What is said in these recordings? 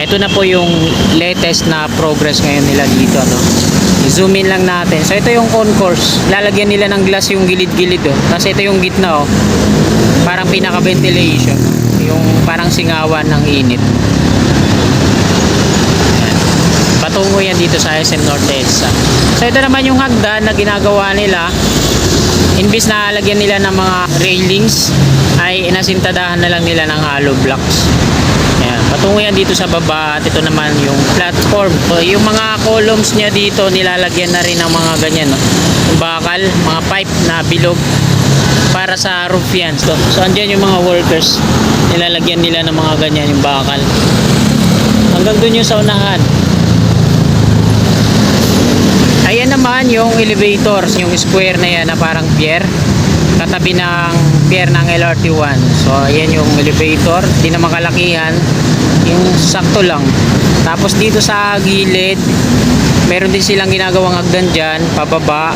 ito na po yung latest na progress ngayon nila dito, no? I-zoom in lang natin. So ito yung concourse. Lalagyan nila ng glass yung gilid-gilid, oh. Kasi ito yung gitna, oh. Parang pinaka-ventilation, no? Yung parang singawan ng init. Ayan. Patungo yan dito sa SM North EDSA. So ito naman yung hagdan na ginagawa nila. Imbis na lagyan nila ng mga railings, ay inasintadahan na lang nila ng hollow blocks. Ayan, patungo yan dito sa baba. At ito naman yung platform. So, yung mga columns niya dito, nilalagyan na rin ng mga ganyan, no? Yung bakal, mga pipe na bilog para sa roof yan. So andyan yung mga workers, nilalagyan nila ng mga ganyan, yung bakal. Hanggang dun yung sa unahan. Ayan naman yung elevator, yung square na yan na parang pier, katabi ng pier ng LRT1. So ayan yung elevator, di naman kalakihan, yung sakto lang. Tapos dito sa gilid, meron din silang ginagawang hagdan dyan, pababa,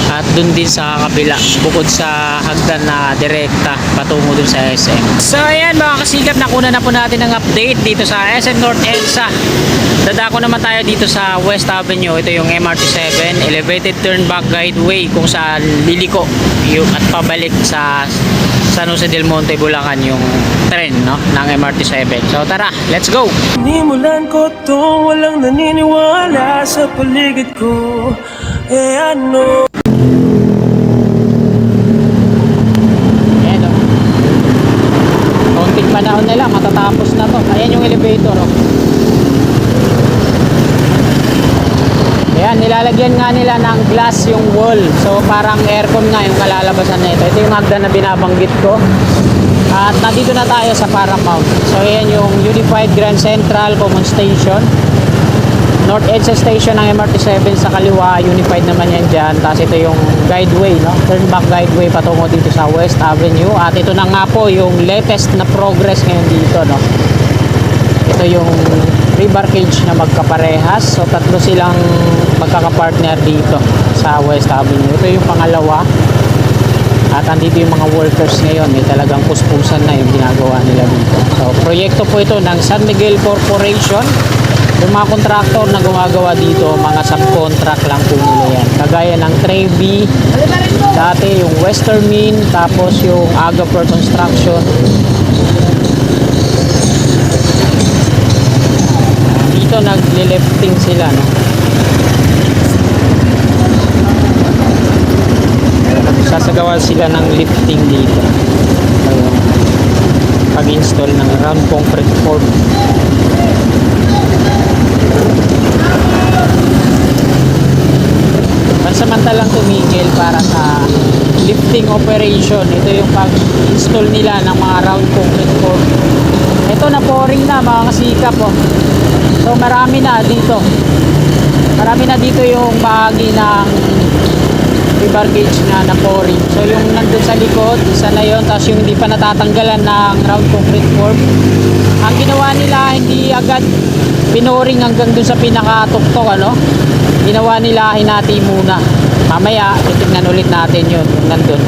at dun din sa kabila, bukod sa hagdan na direkta patungo dun sa SM. So ayan mga kasikap, nakuna na po natin ng update dito sa SM North EDSA. Dadako naman tayo dito sa West Avenue. Ito yung MRT7 elevated turn back guideway kung saan liliko yung at pabalik sa San Jose del Monte, Bulacan yung tren, no, ng MRT7. So tara, let's go! Nimulan ko to, walang naniniwala sa paligid ko. Ano? Ayan, oh. Konting panahon na lang, matatapos na to. Ayan yung elevator, oh. Ayan, nilalagyan nga nila ng glass yung wall. So parang aircon nga yung kalalabasan na ito. Ito yung hagdan na binabanggit ko. At nandito na tayo sa Paramount. So ayan yung Unified Grand Central Common Station. North EDSA Station ng MRT7 sa kaliwa. Unified naman yan dyan. Tapos ito yung guideway, no? Turn back guideway patungo dito sa West Avenue. At ito na nga po yung latest na progress ngayon dito, no? Ito yung river cage na magkaparehas. So tatlo silang magkakapartner dito sa West Avenue. Ito yung pangalawa. At andito yung mga workers ngayon. May talagang puspusan na yung ginagawa nila dito. So proyekto po ito ng San Miguel Corporation. Yung mga contractor na gumagawa dito, mga subcontract lang po nila yan. Kagaya ng Trevi, dati yung Western Min, tapos yung Agaper Construction. Dito nagle-lifting sila, no? Sasagawa sila ng lifting dito. Pag-install ng round concrete form. Pansamantalang tumigil para sa lifting operation. Ito yung pag-install nila ng mga round concrete form. Ito na pouring na mga kasikap, oh. So marami na dito. Marami na dito yung bahagi ng river gauge na pouring. So yung nandun sa likod, isa na yun. Tapos yung hindi pa natatanggalan ng round concrete form, ang ginawa nila, hindi agad pinoring hanggang dun sa pinakatuktok, ano? Ginawa nila, hinati muna. Mamaya titignan ulit natin yun, yung nandun.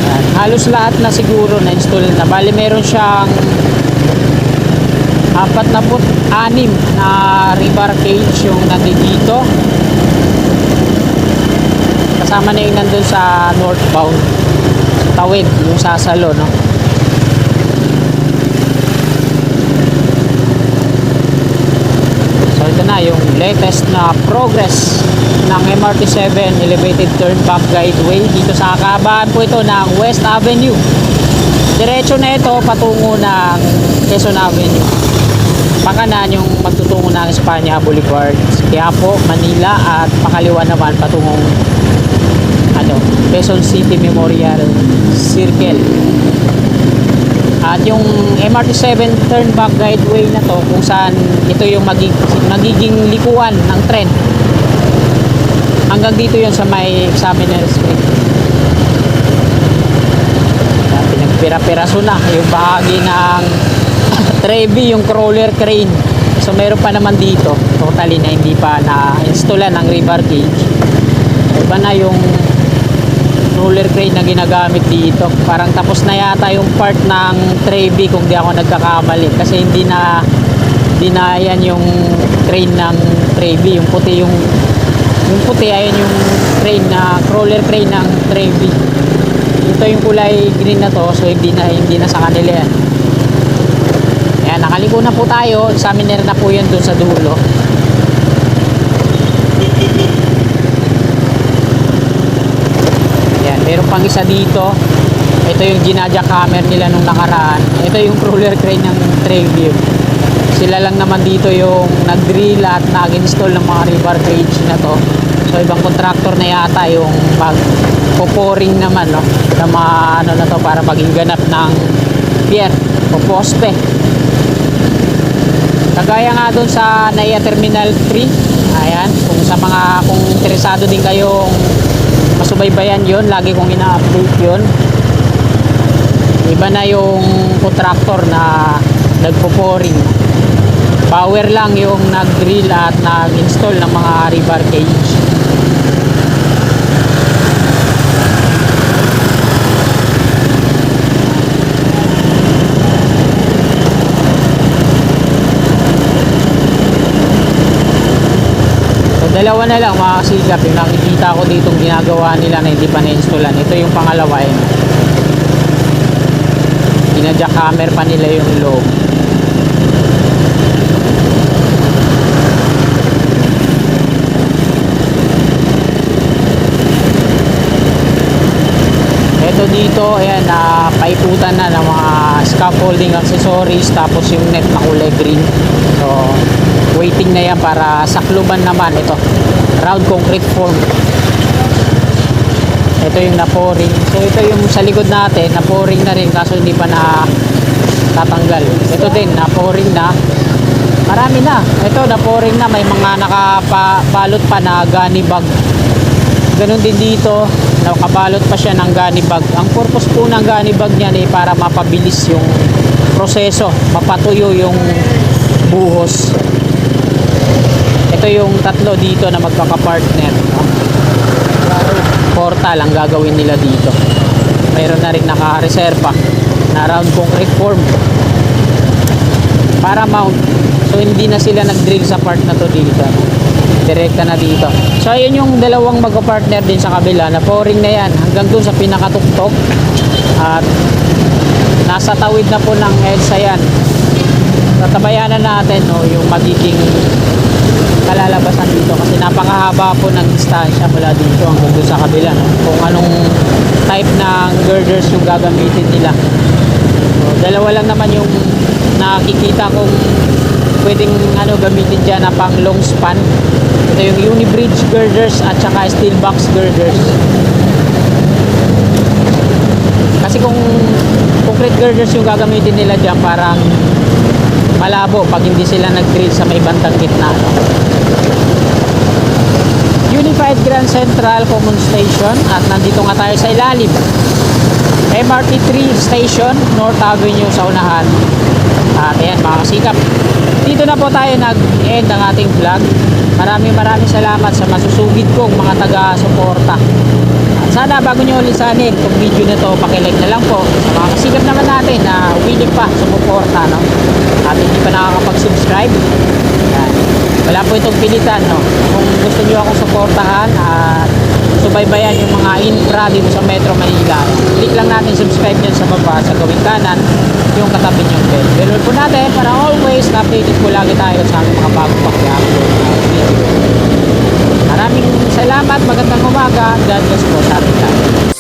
Yan. Halos lahat na siguro na install na. Bali meron siyang 46 na river cage yung nandito. Kasama na yung nandun sa northbound tawid, yung sasalo, no? So ito na yung latest na progress ng MRT7 elevated turn back guideway dito sa kahabaan po ito ng West Avenue. Diretso na ito patungo ng Quezon Avenue. Pakanan yung magtutungo ng Espanya Boulevard, Quiapo, Manila, at pakaliwa naman patungong Quezon City Memorial Circle. At yung MRT7 turn back guideway na to, kung saan ito yung magiging likuan ng tren, hanggang dito yun sa may Examiner's Street. Pinagpira-piraso na yung bahagi ng Trevi, yung crawler crane. So meron pa naman dito totally na hindi pa na-installan ng river gauge. Iba na yung roller crane na ginagamit dito. Parang tapos na yata yung part ng Trevi kung di ako nagkakamali, kasi hindi na yan yung crane ng Trevi, yung puti ayun yung crane na roller crane ng Trevi. Ito yung kulay green na to, so hindi na sa kanila yan. Ayan, nakaliko na po tayo. Examiner na po yun dun sa dulo. Ayan, meron pang isa dito. Ito yung ginajackhammer nila nung nakaraan. Ito yung roller crane ng Trevi. Sila lang naman dito yung nag-drill at nag-install ng mga rebar cage na to. So ibang contractor na yata yung mag-pouring naman, no, na mga ano na to para maging ganap ng pier o poste. Kagaya nga doon sa NAIA Terminal 3. Ayan, kung interesado din kayong masubaybayan yon, lagi kong ina-update yon. Iba na yung contractor na nagpo-pouring. Power lang yung nag-drill at nag-install ng mga rebar cage. Dalawa na lang mga kasigap yung nakikita ko ditong ginagawa nila na hindi pa na-installan. Ito yung pangalawa yun. Gina-jackhammer pa nila yung loob. Ito dito, ayan, paiputan na ng mga scaffolding accessories, tapos yung net na kulay green. So waiting na yan para sakluban naman ito, round concrete form. Ito yung na-pouring. So ito yung sa likod natin, na-pouring na rin kaso hindi pa na tatanggal. Ito din, na-pouring na. Marami na. Ito, na-pouring na. May mga nakabalot pa na gunny bag. Ganun din dito, nakabalot pa siya ng gunny bag. Ang purpose po ng gunny bag niyan ay para mapabilis yung proseso, mapatuyo yung buhos. Ito yung tatlo dito na magkaka-partner, no? Portal ang gagawin nila dito. Mayroon na rin naka-reserva na round concrete form para mount. So hindi na sila nag-drill sa part na to dito, direkta na dito. So ayun yung dalawang magka-partner din sa kabila, na pouring na yan hanggang dun sa pinakatuktok at nasa tawid na po ng EDSA yan. Tatabayanan natin, no, yung magiging kalalabasan dito kasi napakahaba po ng distansya mula dito hanggang doon sa kabila, no? Kung anong type ng girders yung gagamitin nila. So, dalawa lang naman yung nakikita kong pwedeng gamitin dyan na pang long span. Ito yung unibridge girders at saka steel box girders. Kasi kung concrete girders yung gagamitin nila dyan, parang malabo pag hindi sila nag-drill sa may bandang gitna, no? Unified Grand Central Common Station, at nandito nga tayo sa ilalim. MRT 3 Station, North Avenue sa unahan. At ayan mga kasikap, dito na po tayo nag-end ang ating vlog. Maraming salamat sa masusugid kong mga taga-suporta. At sana bago nyo lisanin itong video na to, pakilike na lang po sa mga kasikap naman natin na willing pa sumuporta, no? At hindi pa nakakapag-subscribe. Yan. Wala po itong pilitan, no? Kung gusto nyo akong suportahan at subaybayan yung mga infra dito sa Metro Manila, click lang natin subscribe dyan sa baba, sa gawing kanan yung katabi yung bell. Bell po natin para always updated po lagi tayo sa aming mga bagong pag-upload na video. Maraming salamat, magandang umaga, God bless po sa ating lahat.